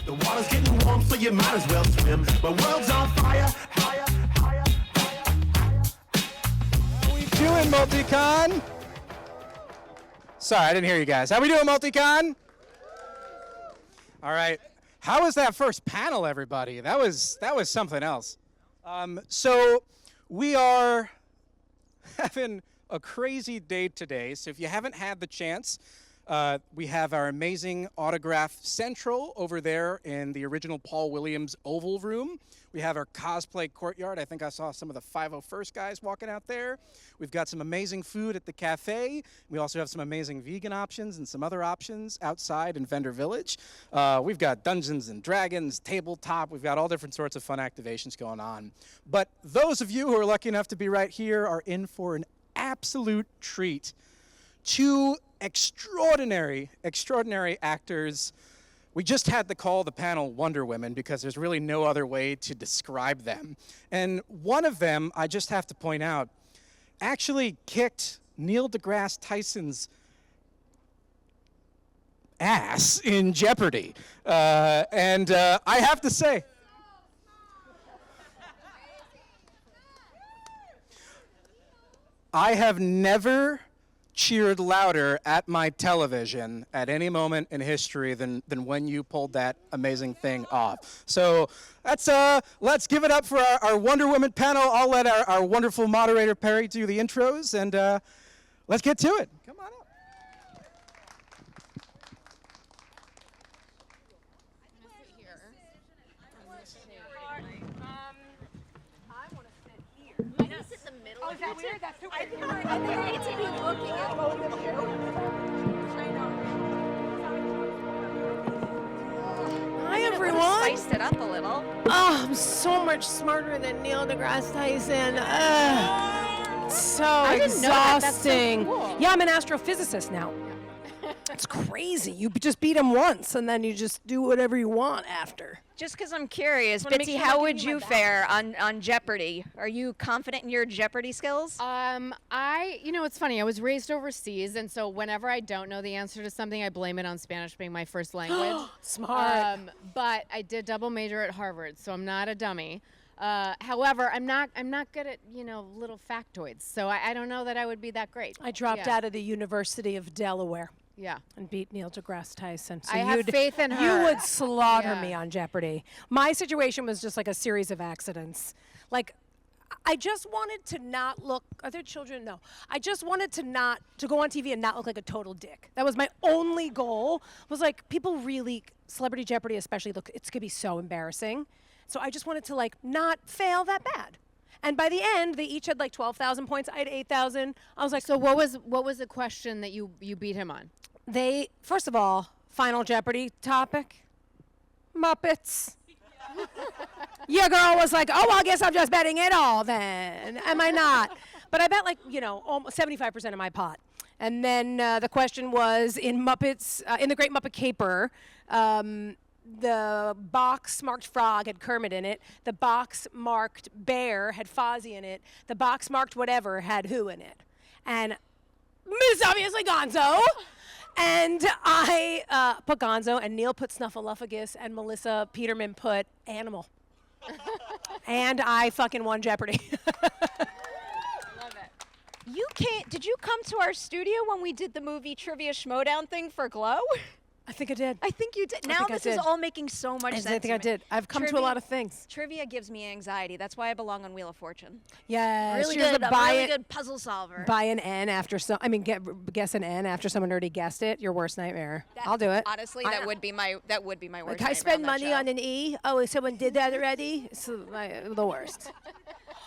The water's getting warm, so you might as well swim. My world's on fire, higher, higher, higher, higher. How we doing, MultiCon? Sorry, I didn't hear you guys. How we doing, MultiCon? All right. How was that first panel, everybody? That was something else. So we are having a crazy day today. So if you haven't had the chance, we have our amazing autograph central over there in the original Paul Williams Oval Room. We have our cosplay courtyard. I think I saw some of the 501st guys walking out there. We've got some amazing food at the cafe. We also have some amazing vegan options and some other options outside in Vendor Village. We've got Dungeons and Dragons, tabletop. We've got all different sorts of fun activations going on. But those of you who are lucky enough to be right here are in for an absolute treat. Two extraordinary actors. We just had to call the panel Wonder Women because there's really no other way to describe them. And one of them, I just have to point out, actually kicked Neil deGrasse Tyson's ass in Jeopardy. And I have to say, I have never cheered louder at my television at any moment in history than when you pulled that amazing thing off. So let's give it up for our Wonder Woman panel. I'll let our wonderful moderator Perri do the intros, and let's get to it. Come on up. Oh, is that weird? That's too weird. I need to be looking at both of you. I know. Hi, everyone. Spiced it up a little. Oh, I'm so much smarter than Neil deGrasse Tyson. It's so exhausting. Cool. Yeah, I'm an astrophysicist now. It's crazy. You just beat him once, and then you just do whatever you want after. Just because I'm curious, Wanna make Bitsie, sure how I would give you you my fare on Jeopardy? Are you confident in your Jeopardy skills? It's funny. I was raised overseas, and so whenever I don't know the answer to something, I blame it on Spanish being my first language. Smart. But I did double major at Harvard, so I'm not a dummy. However, I'm not good at little factoids, so I don't know that I would be that great. I dropped out of the University of Delaware. Yeah. And beat Neil deGrasse Tyson. So I have faith in her. You would slaughter Yeah. me on Jeopardy. My situation was just like a series of accidents. Like, I just wanted to not look. Are there children? No. I just wanted to go on TV and not look like a total dick. That was my only goal. Was like, people really, Celebrity Jeopardy especially, look, it's gonna be so embarrassing. So I just wanted to not fail that bad. And by the end, they each had 12,000 points. I had 8,000. I was like, So what was the question that you beat him on? They, first of all, Final Jeopardy topic, Muppets. Your girl was like, oh, well, I guess I'm just betting it all then. Am I not? But I bet almost 75% of my pot. And then the question was in Muppets, in the Great Muppet Caper, the box marked frog had Kermit in it. The box marked bear had Fozzie in it. The box marked whatever had who in it. And Miss obviously Gonzo. And I put Gonzo, and Neil put Snuffleupagus, and Melissa Peterman put Animal. And I fucking won Jeopardy. Love it. Did you come to our studio when we did the movie Trivia Schmodown thing for Glow? I think I did. I think you did. Now think I this is did. all making so much sense. I think I did. I've come to a lot of things. Trivia gives me anxiety. That's why I belong on Wheel of Fortune. Yeah, Really good. I'm a really good puzzle solver. Buy an N after guess an N after someone already guessed it. Your worst nightmare. I'll do it. Honestly, that would be my worst. I spend nightmare money that on an E. Oh, someone did that already. It's the worst.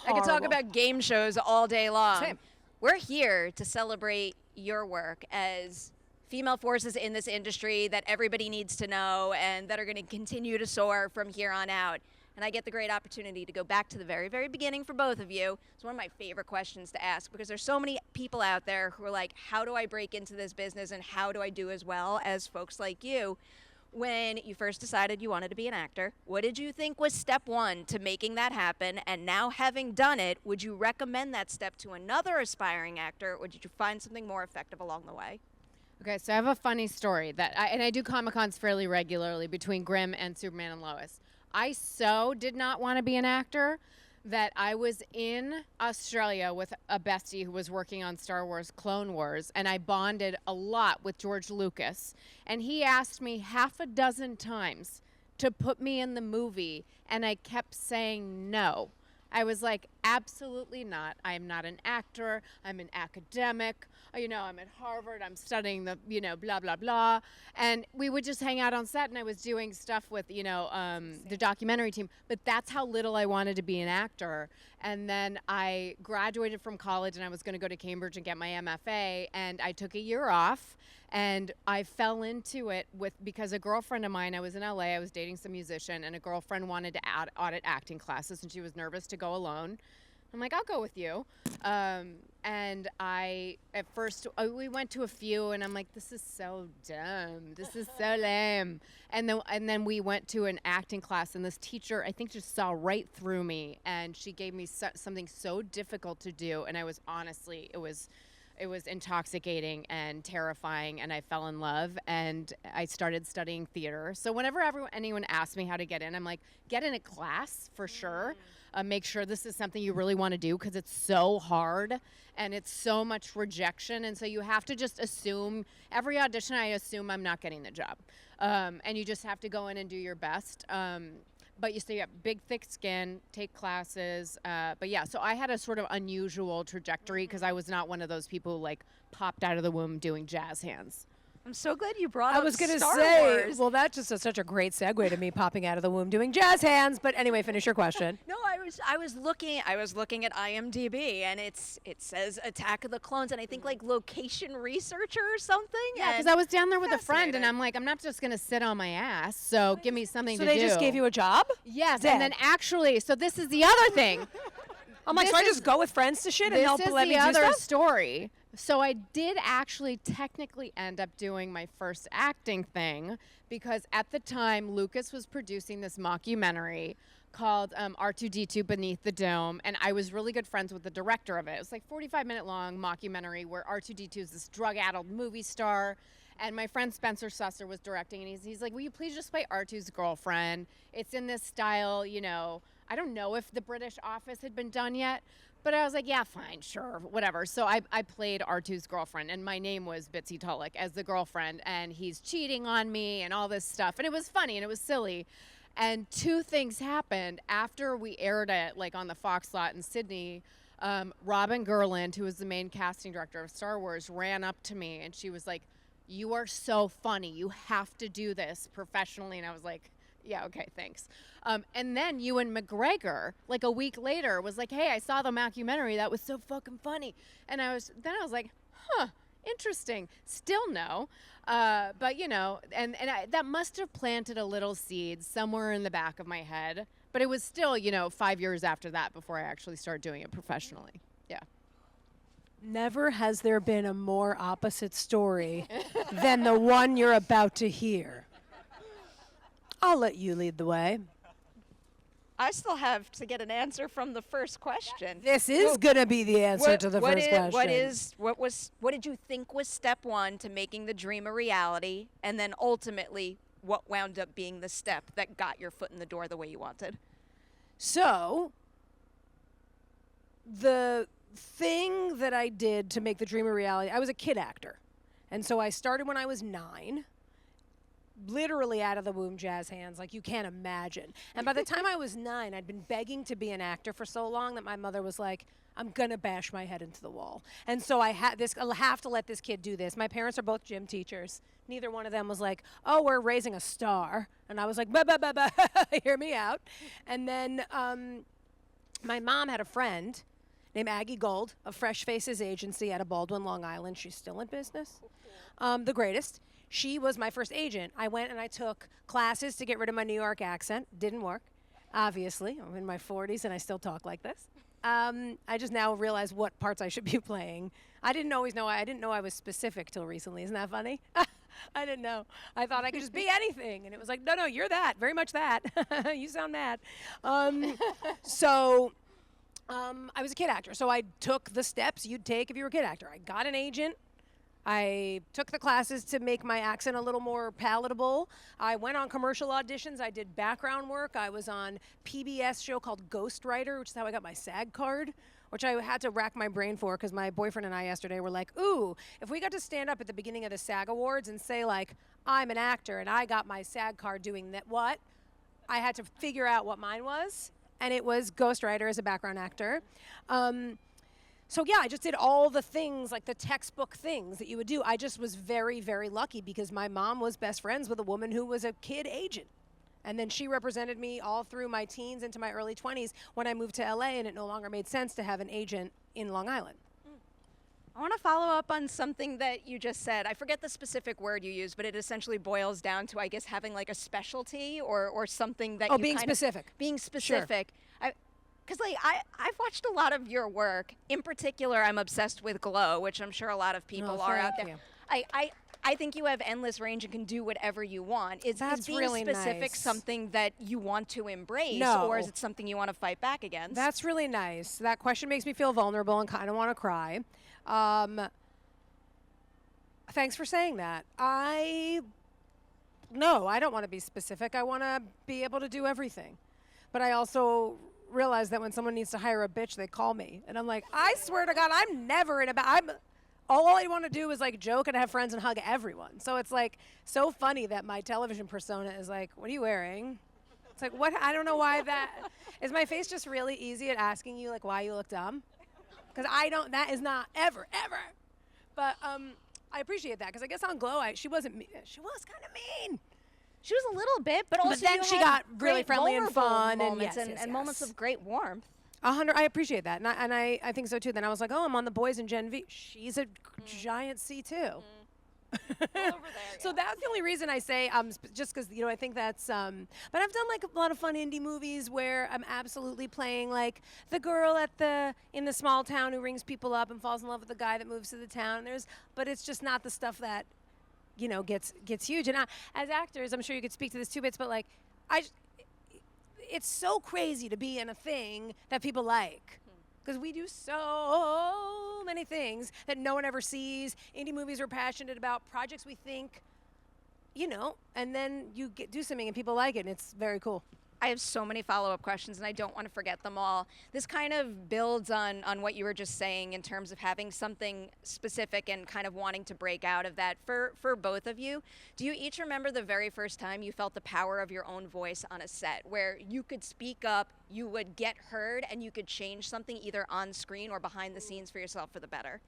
I could talk Horrible. about game shows all day long. Same. We're here to celebrate your work as female forces in this industry that everybody needs to know and that are going to continue to soar from here on out. And I get the great opportunity to go back to the very, very beginning for both of you. It's one of my favorite questions to ask because there's so many people out there who are like, how do I break into this business and how do I do as well as folks like you? When you first decided you wanted to be an actor, what did you think was step one to making that happen? And now having done it, would you recommend that step to another aspiring actor or did you find something more effective along the way? Okay, so I have a funny story and I do Comic-Cons fairly regularly between Grimm and Superman and Lois. I so did not want to be an actor that I was in Australia with a bestie who was working on Star Wars Clone Wars, and I bonded a lot with George Lucas. And he asked me half a dozen times to put me in the movie, and I kept saying no. I was like, absolutely not. I'm not an actor. I'm an academic. I'm at Harvard. I'm studying the, blah, blah, blah. And we would just hang out on set, and I was doing stuff with, the documentary team. But that's how little I wanted to be an actor. And then I graduated from college, and I was going to go to Cambridge and get my MFA. And I took a year off, and I fell into it because a girlfriend of mine, I was in LA, I was dating some musician, and a girlfriend wanted to audit acting classes, and she was nervous to go alone. I'm like, I'll go with you. And at first, we went to a few, and I'm like, this is so dumb. This is so lame. And then we went to an acting class, and this teacher, I think, just saw right through me, and she gave me something so difficult to do, and I was honestly, it was intoxicating and terrifying, and I fell in love, and I started studying theater. So whenever anyone asks me how to get in, I'm like, get in a class for sure. Make sure this is something you really want to do, because it's so hard and it's so much rejection. And so you have to just assume, every audition I assume I'm not getting the job. And you just have to go in and do your best. But you have big, thick skin, take classes. But yeah, so I had a sort of unusual trajectory because I was not one of those people who like popped out of the womb doing jazz hands. I'm so glad you brought I up was going to Star say, Wars. well, that's just such a great segue to me popping out of the womb doing jazz hands. But anyway, finish your question. No, I was looking at IMDb, and it says Attack of the Clones, and I think like location researcher or something. Yeah, because I was down there with a friend, and I'm like, I'm not just going to sit on my ass, so give me something to do. So they just gave you a job? Yes, Dead. and then actually, so this is the other thing. I'm like, so I just go with friends to shit and help let me do This is the other stuff? story. So I did actually technically end up doing my first acting thing because at the time Lucas was producing this mockumentary called R2-D2 Beneath the Dome, and I was really good friends with the director of it. It was like 45-minute long mockumentary where R2-D2 is this drug-addled movie star, and my friend Spencer Susser was directing, and he's like, will you please just play R2's girlfriend? It's in this style, I don't know if The British Office had been done yet, but I was like, yeah, fine, sure, whatever. So I played R2's girlfriend, and my name was Bitsie Tulloch as the girlfriend, and he's cheating on me and all this stuff. And it was funny, and it was silly. And two things happened after we aired it, like on the Fox lot in Sydney. Robin Gerland, who was the main casting director of Star Wars, ran up to me, and she was like, you are so funny. You have to do this professionally. And I was like, yeah, okay, thanks. And then Ewan McGregor, like a week later, was like, hey, I saw the mockumentary. That was so fucking funny. And I was like, huh, interesting. Still no. But, that must have planted a little seed somewhere in the back of my head. But it was still, 5 years after that before I actually started doing it professionally. Yeah. Never has there been a more opposite story than the one you're about to hear. I'll let you lead the way. I still have to get an answer from the first question. This is going to be the answer to the first question. What did you think was step one to making the dream a reality? And then ultimately, what wound up being the step that got your foot in the door the way you wanted? So, the thing that I did to make the dream a reality, I was a kid actor. And so I started when I was 9. Literally out of the womb jazz hands, like you can't imagine. And by the time I was 9, I'd been begging to be an actor for so long that my mother was like, I'm gonna bash my head into the wall. And so I'll have to let this kid do this. My parents are both gym teachers. Neither one of them was like, oh, we're raising a star. And I was like, hear me out. And then my mom had a friend named Aggie Gold of Fresh Faces Agency out of Baldwin, Long Island. She's still in business. The greatest. She was my first agent. I went and I took classes to get rid of my New York accent. Didn't work, obviously. I'm in my 40s and I still talk like this. I just now realize what parts I should be playing. I didn't always know. I didn't know I was specific till recently. Isn't that funny? I didn't know. I thought I could just be anything. And it was like, no, you're that. Very much that. You sound mad. So I was a kid actor. So I took the steps you'd take if you were a kid actor. I got an agent. I took the classes to make my accent a little more palatable. I went on commercial auditions. I did background work. I was on PBS show called Ghostwriter, which is how I got my SAG card, which I had to rack my brain for because my boyfriend and I yesterday were like, ooh, if we got to stand up at the beginning of the SAG Awards and say, like, I'm an actor and I got my SAG card doing that, what? I had to figure out what mine was, and it was Ghostwriter as a background actor. So yeah, I just did all the things, like the textbook things that you would do. I just was very, very lucky because my mom was best friends with a woman who was a kid agent. And then she represented me all through my teens into my early 20s when I moved to LA, and it no longer made sense to have an agent in Long Island. I want to follow up on something that you just said. I forget the specific word you used, but it essentially boils down to, I guess, having like a specialty or something that being specific. Being specific. Because I've watched a lot of your work. In particular, I'm obsessed with Glow, which I'm sure a lot of people are out there. I think you have endless range and can do whatever you want. Is being really specific nice. Something that you want to embrace, No. or is it something you want to fight back against? That's really nice. That question makes me feel vulnerable and kind of want to cry. Thanks for saying that. No, I don't want to be specific. I want to be able to do everything. But I also realize that when someone needs to hire a bitch, they call me. And I'm like, I swear to God, I'm never in all I want to do is like joke and have friends and hug everyone. So it's like so funny that my television persona is like, what are you wearing? It's like, what? I don't know why that. Is my face just really easy at asking you like why you look dumb? Because that is not ever. But I appreciate that because I guess on Glow, she wasn't she was kind of mean. She was a little bit, but also then you she had got really great friendly and vulnerable fun and moments yes. moments of great warmth. 100. I appreciate that, and I think so too. Then I was like, oh, I'm on The Boys and Gen V. She's a giant C too. Over there, So that's the only reason I say just because I think that's but I've done like a lot of fun indie movies where I'm absolutely playing like the girl in the small town who rings people up and falls in love with the guy that moves to the town. But it's just not the stuff that gets huge. And as actors, I'm sure you could speak to this too, Bits, but like it's so crazy to be in a thing that people like. Because we do so many things that no one ever sees. Indie movies we're passionate about, projects we think, and then you do something and people like it, and it's very cool. I have so many follow-up questions, and I don't want to forget them all. This kind of builds on what you were just saying in terms of having something specific and kind of wanting to break out of that. For both of you, do you each remember the very first time you felt the power of your own voice on a set, where you could speak up, you would get heard, and you could change something either on screen or behind the scenes for yourself for the better?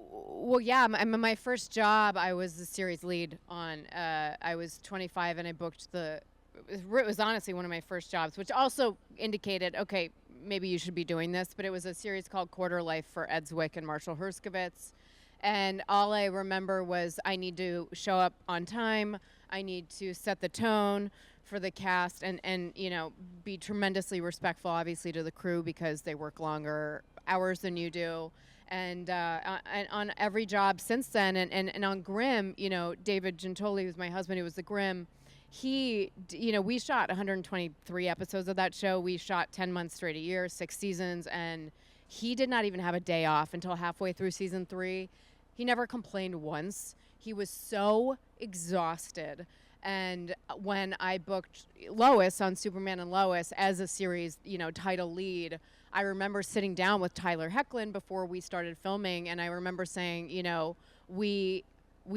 Well, yeah, my first job, I was the series lead on. I was 25 and I booked it was honestly one of my first jobs, which also indicated, okay, maybe you should be doing this. But it was a series called Quarter Life for Ed Zwick and Marshall Herskovitz. And all I remember was I need to show up on time. I need to set the tone for the cast and be tremendously respectful, obviously, to the crew because they work longer hours than you do. And on every job since then, and on Grimm, David Gentoli, who's my husband, who was the Grimm, we shot 123 episodes of that show. We shot 10 months straight a year, 6 seasons, and he did not even have a day off until halfway through season 3. He never complained once. He was so exhausted. And when I booked Lois on Superman and Lois as a series, title lead, I remember sitting down with Tyler Hoechlin before we started filming, and I remember saying, we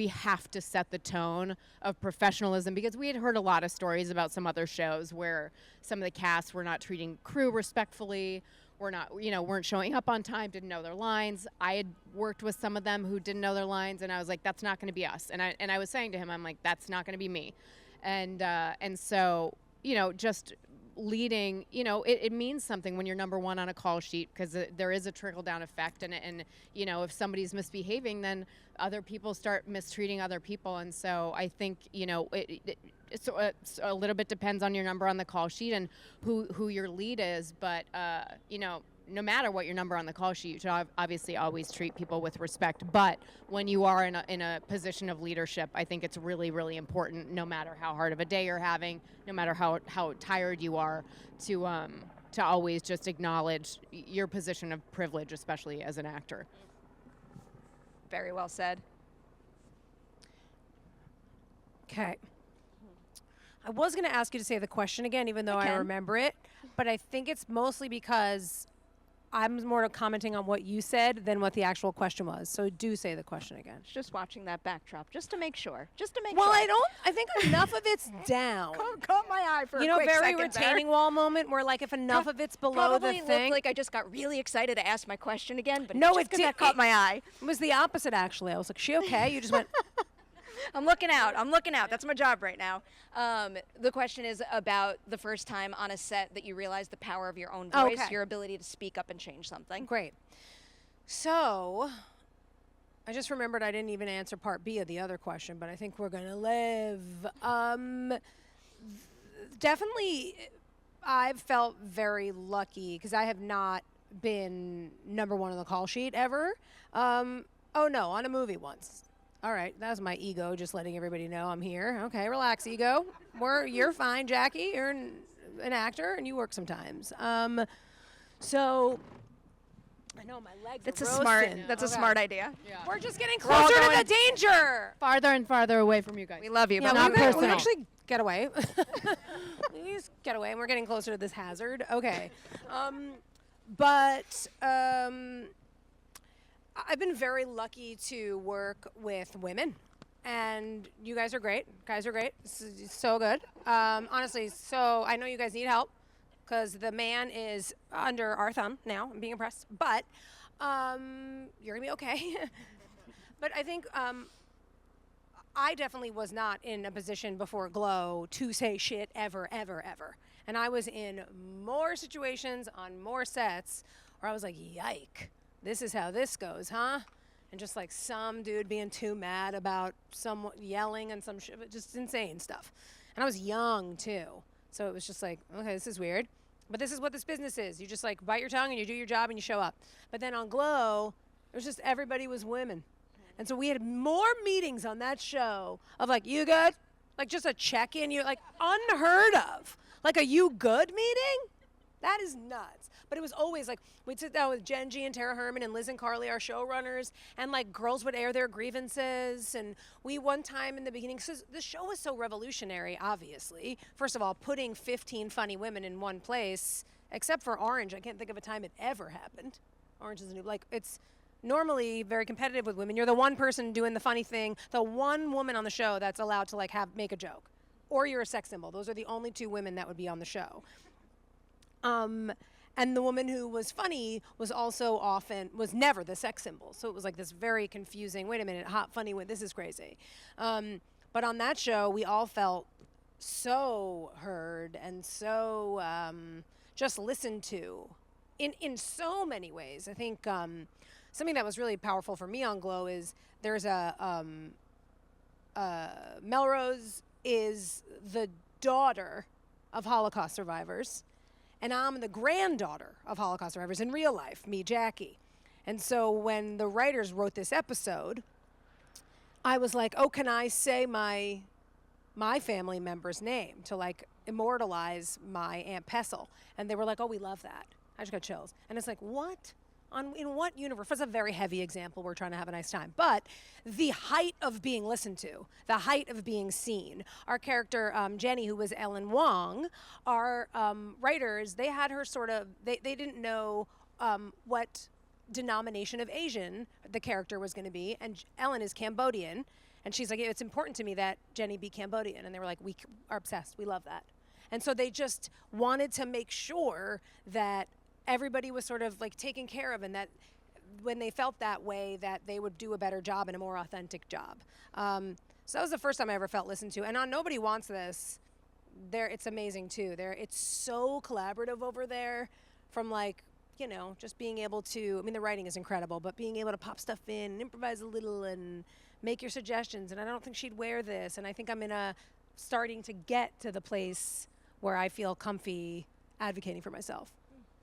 have to set the tone of professionalism, because we had heard a lot of stories about some other shows where some of the cast were not treating crew respectfully, weren't showing up on time, didn't know their lines. I had worked with some of them who didn't know their lines, and I was like, that's not going to be us. And I was saying to him, I'm like, that's not going to be me. And so, just leading, it means something when you're number one on a call sheet, because there is a trickle down effect, and if somebody's misbehaving, then other people start mistreating other people. And so I think it's a little bit depends on your number on the call sheet and who your lead is, but no matter what your number on the call sheet, you should obviously always treat people with respect. But when you are in a position of leadership, I think it's really, really important, no matter how hard of a day you're having, no matter how tired you are, to to always just acknowledge your position of privilege, especially as an actor. Very well said. Okay. I was going to ask you to say the question again, even though I can. remember it, but I think it's mostly because I'm more commenting on what you said than what the actual question was. So do say the question again. Just watching that backdrop, just to make sure. Well, I think enough of it's down. Caught my eye for You a know, quick very second retaining there. wall moment where like if enough of it's below Probably the thing. looked like I just got really excited to ask my question again, but No, just it 'cause did- that caught it- my eye. It was the opposite actually. I was like, she okay? You just went, I'm looking out. That's my job right now. The question is about the first time on a set that you realized the power of your own voice, Okay. your ability to speak up and change something. great. So, I just remembered I didn't even answer part B of the other question, but I think we're gonna live. Definitely, I've felt very lucky because I have not been #1 on the call sheet ever. Oh no, on a movie once. All right, that was my ego just letting everybody know I'm here. Okay, relax, ego. You're fine, Jackie. You're an actor and you work sometimes. So I know my legs That's are a smart. roasting. That's a Okay. smart idea. We're just getting We're all closer to going- the danger. Farther and farther away from you guys. We love you, Yeah, but not we personal. actually get away. We just get away, and we're getting closer to this hazard. Okay, but I've been very lucky to work with women, and you guys are great. Guys are great. So good. Honestly, so I know you guys need help because the man is under our thumb now. I'm being impressed, but you're gonna be okay. But I think I definitely was not in a position before Glow to say shit ever, ever, ever. And I was in more situations on more sets where I was like, yike, this is how this goes, huh? And just like some dude being too mad about someone yelling and some shit, just insane stuff. And I was young too. So it was just like, okay, this is weird. But this is what this business is. You just like bite your tongue and you do your job and you show up. But then on Glow, it was just everybody was women. And so we had more meetings on that show of like, you good? Like just a check-in, you're like unheard of. Like a you good meeting? That is nuts. But it was always like, we'd sit down with Genji and Tara Herman and Liz and Carly, our showrunners, and like girls would air their grievances. And we one time in the beginning, so the show was so revolutionary, obviously. First of all, putting 15 funny women in one place, except for Orange. I can't think of a time it ever happened. Orange is a new, like it's normally very competitive with women. You're the one person doing the funny thing, the one woman on the show that's allowed to like make a joke. Or you're a sex symbol. Those are the only two women that would be on the show. And the woman who was funny was never the sex symbol. So it was like this very confusing, wait a minute, hot, funny, this is crazy. But on that show, we all felt so heard and so just listened to in so many ways. I think something that was really powerful for me on Glow is there's Melrose is the daughter of Holocaust survivors. And I'm the granddaughter of Holocaust survivors in real life, me, Jackie. And so when the writers wrote this episode, I was like, oh, can I say my family member's name to like immortalize my Aunt Pessel? And they were like, oh, we love that. I just got chills. And it's like, what? In what universe? That's a very heavy example. We're trying to have a nice time. But the height of being listened to, the height of being seen. Our character, Jenny, who was Ellen Wong, our writers, they had her sort of, they didn't know what denomination of Asian the character was going to be. And Ellen is Cambodian. And she's like, it's important to me that Jenny be Cambodian. And they were like, we are obsessed. We love that. And so they just wanted to make sure that everybody was sort of like taken care of, and that when they felt that way, that they would do a better job and a more authentic job. So that was the first time I ever felt listened to. And on Nobody Wants This, it's amazing too. It's so collaborative over there, from like, you know, just being able to, I mean, the writing is incredible, but being able to pop stuff in and improvise a little and make your suggestions. And I don't think she'd wear this. And I think I'm starting to get to the place where I feel comfy advocating for myself.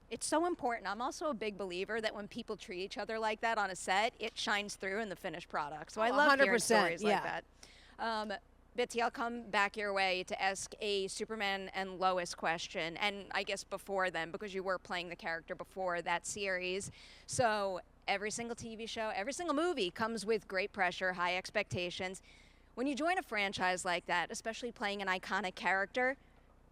It's so important. I'm also a big believer that when people treat each other like that on a set, it shines through in the finished product. So I love hearing 100%, stories yeah. like that. Bitsie, I'll come back your way to ask a Superman and Lois question, and I guess before then, because you were playing the character before that series. So every single TV show, every single movie comes with great pressure, high expectations. When you join a franchise like that, especially playing an iconic character,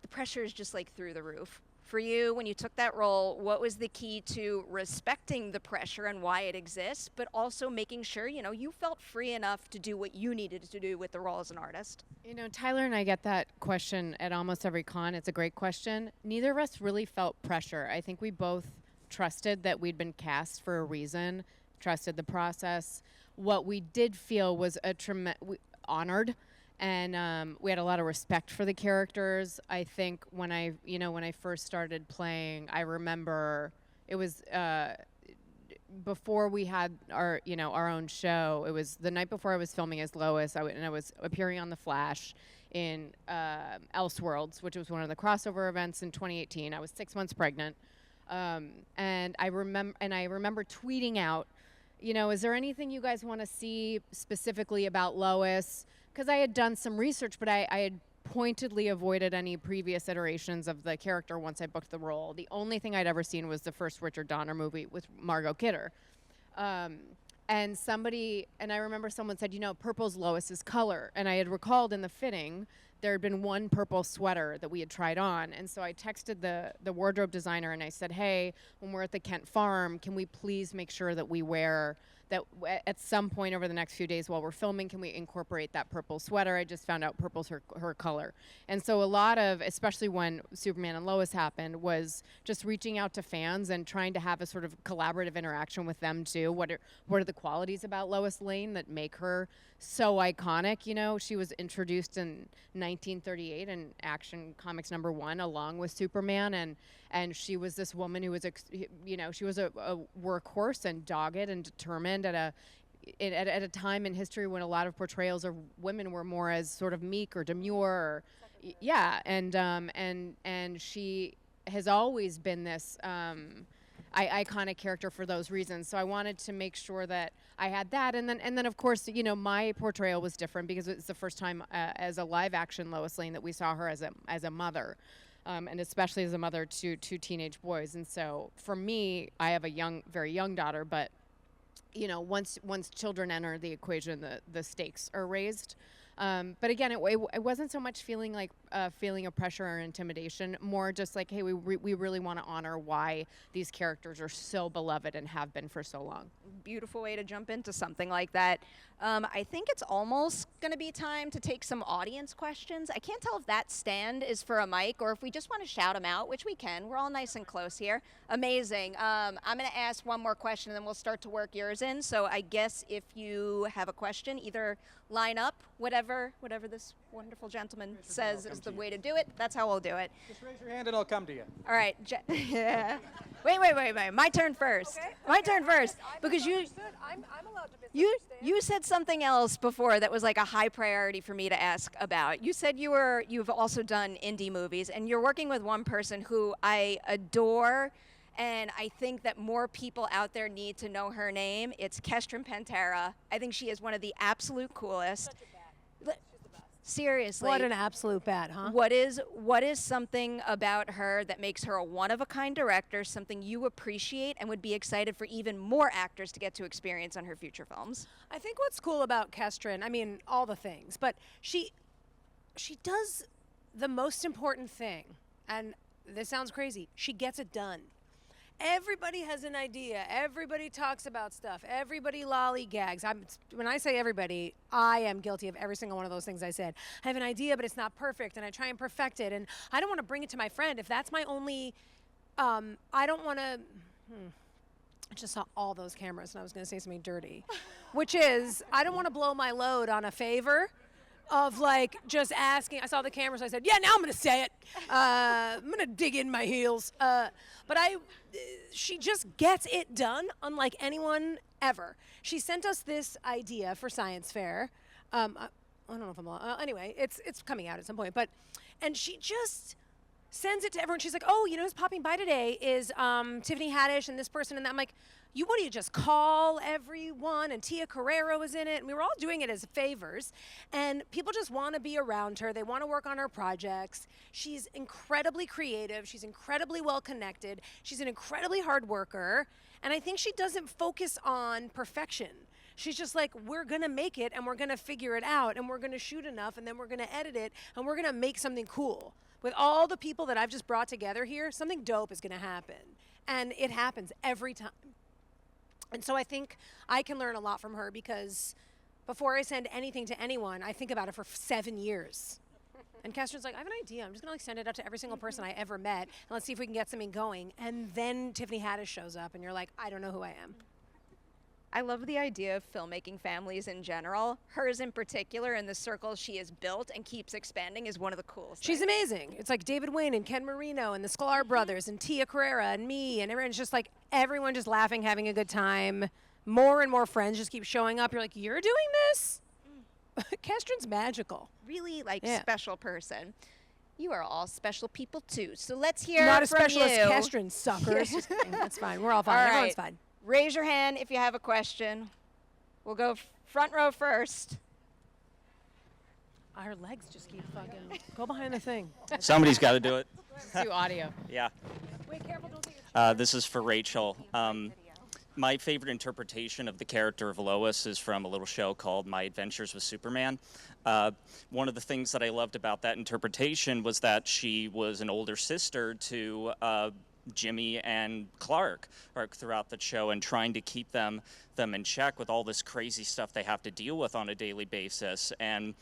the pressure is just like through the roof. For you, when you took that role, what was the key to respecting the pressure and why it exists, but also making sure, you know, you felt free enough to do what you needed to do with the role as an artist? You know, Tyler and I get that question at almost every con. It's a great question. Neither of us really felt pressure. I think we both trusted that we'd been cast for a reason, trusted the process. What we did feel was honored, and we had a lot of respect for the characters. I think when I first started playing, I remember it was before we had our own show. It was the night before I was filming as Lois, and I was appearing on The Flash in Elseworlds, which was one of the crossover events in 2018. I was 6 months pregnant, and I remember tweeting out, is there anything you guys want to see specifically about Lois? Because I had done some research, but I had pointedly avoided any previous iterations of the character once I booked the role. The only thing I'd ever seen was the first Richard Donner movie with Margot Kidder. And I remember someone said, purple's Lois's color. And I had recalled in the fitting, there had been one purple sweater that we had tried on. And so I texted the wardrobe designer and I said, hey, when we're at the Kent farm, can we please make sure that we wear that at some point over the next few days while we're filming, can we incorporate that purple sweater? I just found out purple's her color. And so a lot of, especially when Superman and Lois happened, was just reaching out to fans and trying to have a sort of collaborative interaction with them too. What are the qualities about Lois Lane that make her so iconic? She was introduced in 1938 in Action Comics #1 along with Superman, and she was this woman who was, she was a workhorse and dogged and determined at a time in history when a lot of portrayals of women were more as sort of meek or demure, and she has always been this iconic character for those reasons. So I wanted to make sure that I had that, and then of course, my portrayal was different because it's the first time as a live action Lois Lane that we saw her as a mother. And especially as a mother to two teenage boys. And so for me, I have a very young daughter, but once children enter the equation, the stakes are raised. But again, it wasn't so much feeling like a feeling of pressure or intimidation, more just like, hey, we really want to honor why these characters are so beloved and have been for so long. Beautiful way to jump into something like that. I think it's almost going to be time to take some audience questions. I can't tell if that stand is for a mic or if we just want to shout them out, which we can. We're all nice and close here. Amazing. I'm going to ask one more question and then we'll start to work yours in. So I guess if you have a question, either line up, whatever this wonderful gentleman says is the way to do it. That's how we'll do it. Just raise your hand and I'll come to you. All right. Yeah. Wait. My turn first. Okay. My turn first. Because I'm allowed to you said something else before that was like a high priority for me to ask about. You said you've also done indie movies, and you're working with one person who I adore, and I think that more people out there need to know her name. It's Kestrin Pantera. I think she is one of the absolute coolest. Seriously. What an absolute bat, huh? What is something about her that makes her a one-of-a-kind director, something you appreciate and would be excited for even more actors to get to experience on her future films? I think what's cool about Kestrin, I mean, all the things, but she does the most important thing, and this sounds crazy, she gets it done. Everybody has an idea. Everybody talks about stuff. Everybody lollygags. When I say everybody, I am guilty of every single one of those things I said. I have an idea, but it's not perfect, and I try and perfect it, and I don't want to bring it to my friend. If that's my only, I don't want to, I just saw all those cameras, and I was going to say something dirty, which is, I don't want to blow my load on a favor of like just asking. I saw the cameras, so I said, yeah, now I'm going to say it. I'm going to dig in my heels. But she just gets it done unlike anyone ever. She sent us this idea for Science Fair. I don't know if I'm anyway, it's coming out at some point. And she just sends it to everyone. She's like, oh, who's popping by today is Tiffany Haddish and this person and that. I'm like, what do you just call everyone? And Tia Carrera was in it, and we were all doing it as favors. And people just want to be around her. They want to work on her projects. She's incredibly creative. She's incredibly well connected. She's an incredibly hard worker. And I think she doesn't focus on perfection. She's just like, we're going to make it, and we're going to figure it out, and we're going to shoot enough, and then we're going to edit it, and we're going to make something cool. With all the people that I've just brought together here, something dope is going to happen. And it happens every time. And so I think I can learn a lot from her, because before I send anything to anyone, I think about it for 7 years. And Kestrin's like, I have an idea. I'm just going to send it out to every single person I ever met, and let's see if we can get something going. And then Tiffany Haddish shows up, and you're like, I don't know who I am. I love the idea of filmmaking families in general. Hers in particular, and the circle she has built and keeps expanding, is one of the coolest She's things. amazing. It's like David Wayne and Ken Marino and the Sklar brothers and Tia Carrera and me and everyone's just like, everyone just laughing, having a good time. More and more friends just keep showing up. You're like, you're doing this? Kestrin's magical. Really Yeah. special person. You are all special people too. So let's hear Not as from special you. as Kestrin, suckers. Just kidding. That's fine. We're all fine. All Everyone's right. fine. Raise your hand if you have a question. We'll go front row first. Our legs just keep fucking. Go behind the thing. Somebody's got to do it. Do audio. Yeah. Wait, careful, don't take your This is for Rachel. My favorite interpretation of the character of Lois is from a little show called My Adventures with Superman. One of the things that I loved about that interpretation was that she was an older sister to Jimmy and Clark throughout the show, and trying to keep them in check with all this crazy stuff they have to deal with on a daily basis. And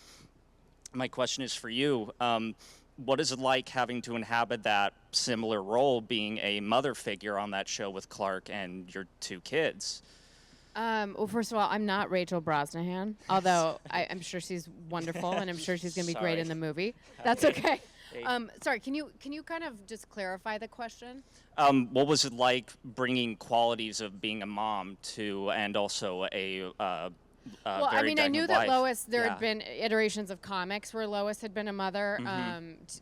my question is for you. What is it like having to inhabit that similar role, being a mother figure on that show with Clark and your 2 kids? Well, first of all, I'm not Rachel Brosnahan, although I'm sure she's wonderful, and I'm sure she's going to be great in the movie. That's okay. Sorry, can you kind of just clarify the question? What was it like bringing qualities of being a mom to, and also a Well, I mean, I knew that wife? Lois, there Yeah. had been iterations of comics where Lois had been a mother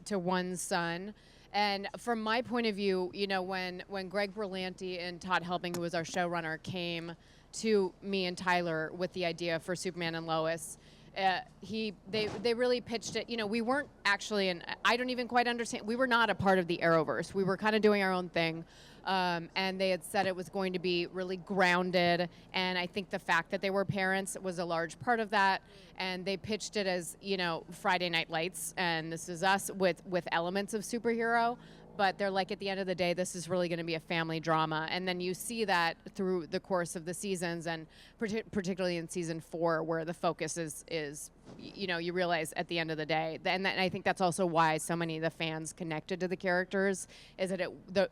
to one son. And from my point of view, you know, when Greg Berlanti and Todd Helbing, who was our showrunner, came to me and Tyler with the idea for Superman and Lois, they really pitched it. You know, we weren't actually, and I don't even quite understand, we were not a part of the Arrowverse. We were kind of doing our own thing. And they had said it was going to be really grounded, and I think the fact that they were parents was a large part of that. And they pitched it as, you know, Friday Night Lights, and this is us with elements of superhero. But they're like, at the end of the day, this is really going to be a family drama. And then you see that through the course of the seasons, and particularly in season 4, where the focus is, you know, you realize at the end of the day, and I think that's also why so many of the fans connected to the characters, is that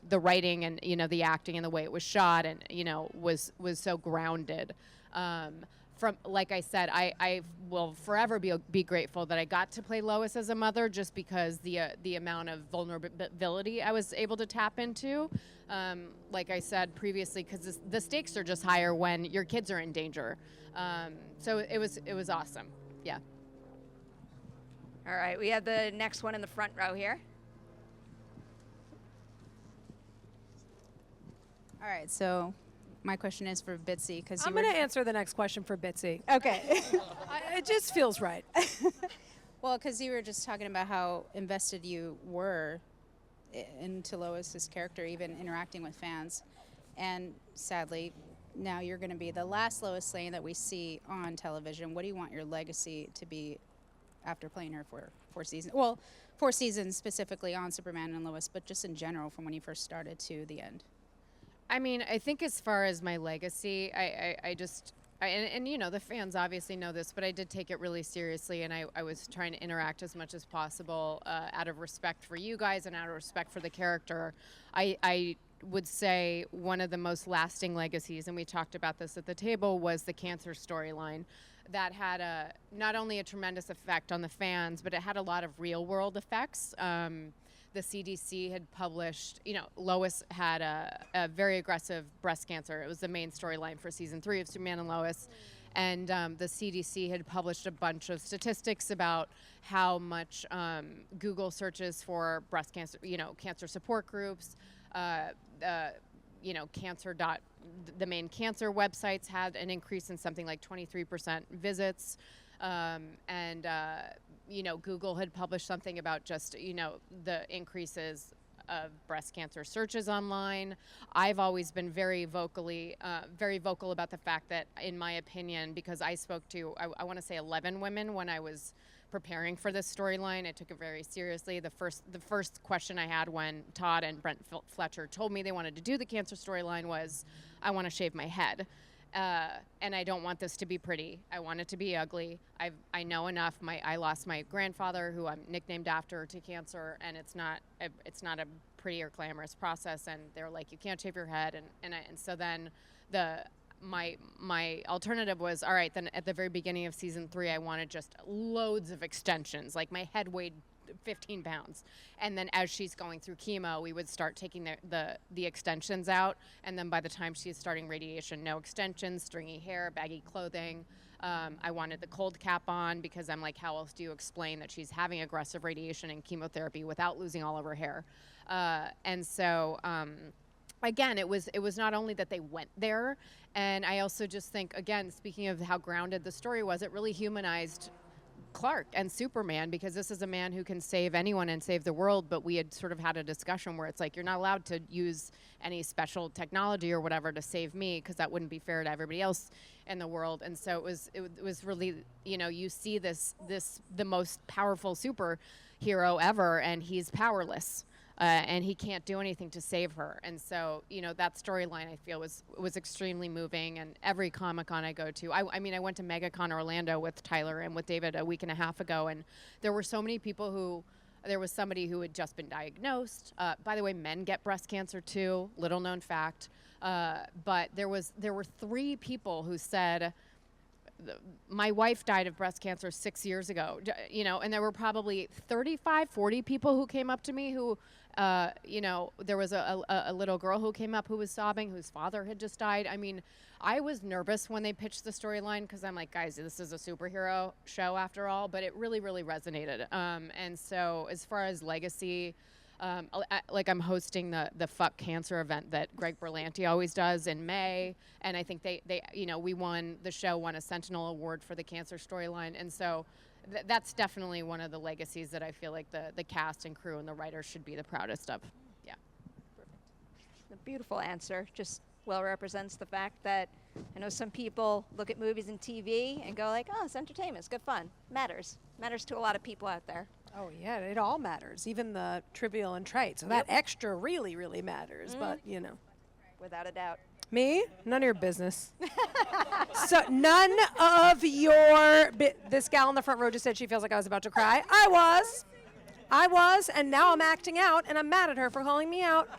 the writing and, you know, the acting and the way it was shot, and, you know, was so grounded. From, like I said, I will forever be grateful that I got to play Lois as a mother, just because the amount of vulnerability I was able to tap into. Like I said previously, because the stakes are just higher when your kids are in danger. So it was awesome. Yeah. All right, we have the next one in the front row here. All right, so my question is for Bitsie, because I'm going to answer the next question for Bitsie. Okay. It just feels right. Well, because you were just talking about how invested you were into Lois's character, even interacting with fans, and sadly, now you're going to be the last Lois Lane that we see on television. What do you want your legacy to be after playing her for 4 seasons? Well, 4 seasons specifically on Superman and Lois, but just in general from when you first started to the end. I mean, I think as far as my legacy, and you know, the fans obviously know this, but I did take it really seriously, and I was trying to interact as much as possible out of respect for you guys and out of respect for the character. I would say one of the most lasting legacies, and we talked about this at the table, was the cancer storyline. That had not only a tremendous effect on the fans, but it had a lot of real world effects. The CDC had published, you know, Lois had a very aggressive breast cancer. It was the main storyline for season 3 of Superman and Lois. And the CDC had published a bunch of statistics about how much Google searches for breast cancer, you know, cancer support groups, the main cancer websites had an increase in something like 23% visits. Google had published something about just, the increases of breast cancer searches online. I've always been very vocal about the fact that, in my opinion, because I spoke to, I want to say 11 women when I was preparing for this storyline. I took it very seriously. The first question I had when Todd and Brent Fletcher told me they wanted to do the cancer storyline was, I want to shave my head. And I don't want this to be pretty. I want it to be ugly. I know enough. I lost my grandfather, who I'm nicknamed after, to cancer, and it's not a pretty or glamorous process. And they're like, you can't shave your head. And so then my alternative was, all right, then at the very beginning of season 3, I wanted just loads of extensions. Like, my head weighed 15 pounds. And then as she's going through chemo, we would start taking the extensions out. And then by the time she's starting radiation, no extensions, stringy hair, baggy clothing. I wanted the cold cap on because I'm like, how else do you explain that she's having aggressive radiation and chemotherapy without losing all of her hair? Again, it was not only that they went there, and I also just think, again, speaking of how grounded the story was, it really humanized Clark and Superman, because this is a man who can save anyone and save the world. But we had sort of had a discussion where it's like, you're not allowed to use any special technology or whatever to save me, because that wouldn't be fair to everybody else in the world. And so it was really, you see the most powerful superhero ever, and he's powerless. And he can't do anything to save her. And so, that storyline, I feel, was extremely moving. And every Comic-Con I go to, I went to MegaCon Orlando with Tyler and with David a week and a half ago, and there were so many people there was somebody who had just been diagnosed. By the way, men get breast cancer too, little known fact. But there were 3 people who said, my wife died of breast cancer 6 years ago, and there were probably 35, 40 people who came up to me who, there was a little girl who came up who was sobbing, whose father had just died. I mean, I was nervous when they pitched the storyline, because I'm like, guys, this is a superhero show after all, but it really, really resonated. And so as far as legacy, I'm hosting the Fuck Cancer event that Greg Berlanti always does in May, and I think the show won a Sentinel Award for the cancer storyline, and so that's definitely one of the legacies that I feel like the cast and crew and the writers should be the proudest of. Yeah. A beautiful answer. Just well represents the fact that I know some people look at movies and TV and go like, oh, it's entertainment, it's good fun. Matters to a lot of people out there. Oh, yeah, it all matters, even the trivial and trite. So that extra really, really matters, but, Without a doubt. Me? None of your business. So none of your... This gal in the front row just said she feels like I was about to cry. I was, and now I'm acting out, and I'm mad at her for calling me out.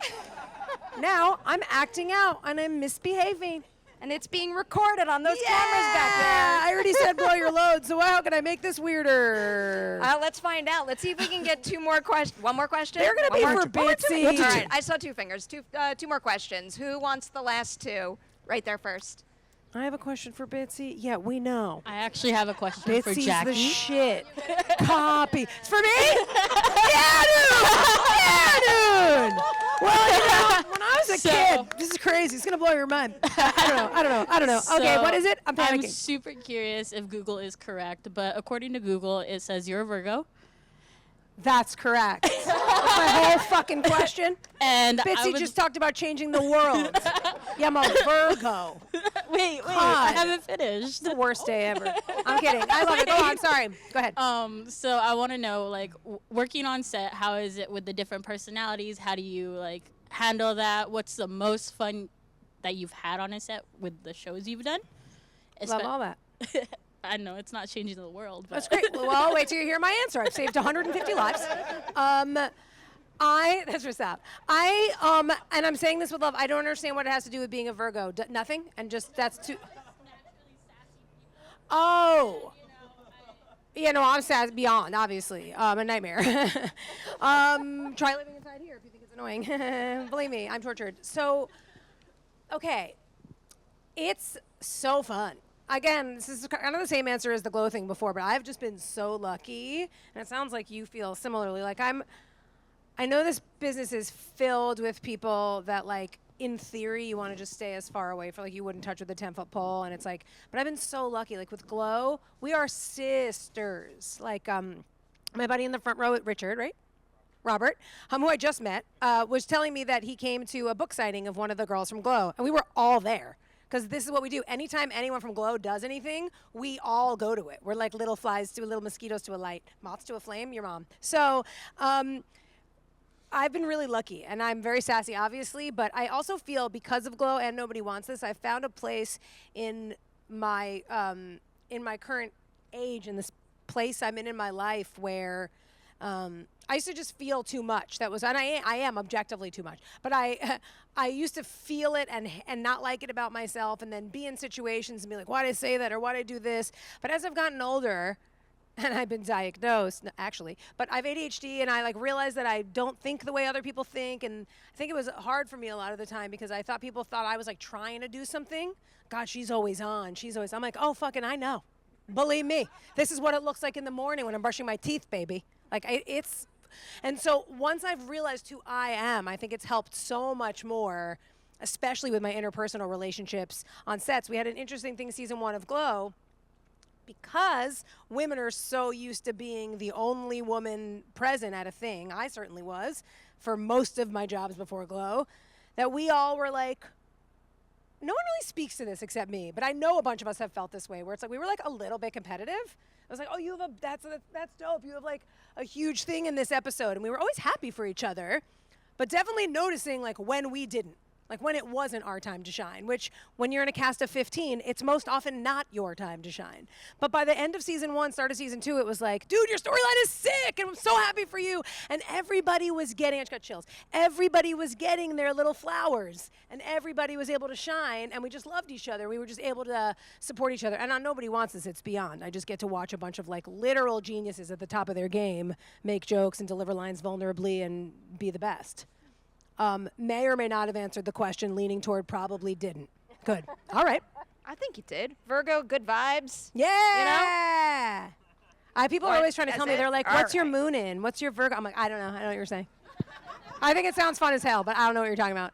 Now I'm acting out, and I'm misbehaving. And it's being recorded on those cameras back there. I already said blow your load, so how can I make this weirder? Let's find out. Let's see if we can get 2 more questions. One more question? They're going to be for Bitsie. All right, I saw 2 fingers. 2 more questions. Who wants the last 2? Right there first. I have a question for Bitsie. Yeah, we know. I actually have a question for Bitsie's Jackie. the shit. Copy. It's for me? Yeah, dude! Yeah, dude! Well, when I was a kid, this is crazy. It's going to blow your mind. I don't know. Okay, what is it? I'm panicking. I'm super curious if Google is correct, but according to Google, it says you're a Virgo. That's correct. That's my whole fucking question. And Bitsie just talked about changing the world. Yeah, I'm a Virgo. Wait, I haven't finished. It's the worst day ever. I'm kidding. I love it. Go on. Sorry. Go ahead. So I want to know, like, working on set, how is it with the different personalities? How do you, like, handle that? What's the most fun that you've had on a set with the shows you've done? Love all that. I know it's not changing the world, but that's great. Well, wait till you hear my answer. I've saved 150 lives. That's what's up. And I'm saying this with love. I don't understand what it has to do with being a Virgo. Nothing, and just that's too. Oh. Yeah, no, I'm sad beyond, obviously. A nightmare. Try living inside here if you think it's annoying. Believe me, I'm tortured. So, okay, it's so fun. Again, this is kind of the same answer as the glow thing before, but I've just been so lucky, and it sounds like you feel similarly. Like I know this business is filled with people that, like, in theory, you want to just stay as far away for like you wouldn't touch with a 10-foot pole, and it's like. But I've been so lucky. Like with Glow, we are sisters. Like my buddy in the front row, Richard, right? Robert, who I just met, was telling me that he came to a book signing of one of the girls from Glow, and we were all there. Because this is what we do. Anytime anyone from Glow does anything, we all go to it. We're like little flies to little mosquitoes to a light, moths to a flame, your mom. So I've been really lucky, and I'm very sassy, obviously, but I also feel because of Glow and Nobody Wants This, I found a place in my current age, in this place I'm in my life where I used to just feel too much. That was, and I am objectively too much. But I used to feel it and not like it about myself, and then be in situations and be like, why did I say that, or why did I do this? But as I've gotten older, and I've been diagnosed, actually, but I have ADHD, and I like realized that I don't think the way other people think, and I think it was hard for me a lot of the time because I thought people thought I was like trying to do something. God, she's always on. I'm like, oh, fucking, I know. Believe me, this is what it looks like in the morning when I'm brushing my teeth, baby. Like it's. And so once I've realized who I am, I think it's helped so much more, especially with my interpersonal relationships on sets. We had an interesting thing season 1 of Glow because women are so used to being the only woman present at a thing. I certainly was for most of my jobs before Glow, that we all were like, no one really speaks to this except me, but I know a bunch of us have felt this way where it's like we were like a little bit competitive. I was like, oh, you have that's dope. You have like a huge thing in this episode. And we were always happy for each other, but definitely noticing like when we didn't, like when it wasn't our time to shine, which when you're in a cast of 15, it's most often not your time to shine. But by the end of season 1, start of season 2, it was like, dude, your storyline is sick, and I'm so happy for you. And everybody was getting, I just got chills, everybody was getting their little flowers, and everybody was able to shine, and we just loved each other. We were just able to support each other. And on Nobody Wants This, it's beyond. I just get to watch a bunch of like literal geniuses at the top of their game make jokes and deliver lines vulnerably and be the best. May or may not have answered the question, leaning toward probably didn't. Good. All right. I think you did. Virgo, good vibes. Yeah. You know? People are always trying to tell me, they're like, All what's your right. moon in? What's your Virgo? I'm like, I don't know. I don't know what you're saying. I think it sounds fun as hell, but I don't know what you're talking about.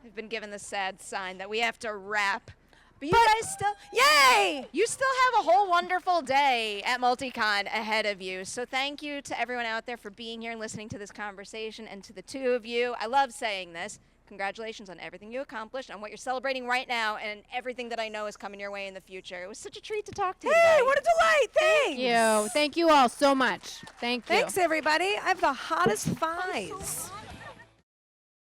We've been given the sad sign that we have to wrap. But you guys still, Yay! you still have a whole wonderful day at MultiCon ahead of you. So thank you to everyone out there for being here and listening to this conversation, and to the two of you. I love saying this. Congratulations on everything you accomplished, on what you're celebrating right now, and everything that I know is coming your way in the future. It was such a treat to talk to you Hey, today. what a delight. Thanks. Thank you. Thank you all so much. Thank you. Thanks, everybody. I have the hottest thighs.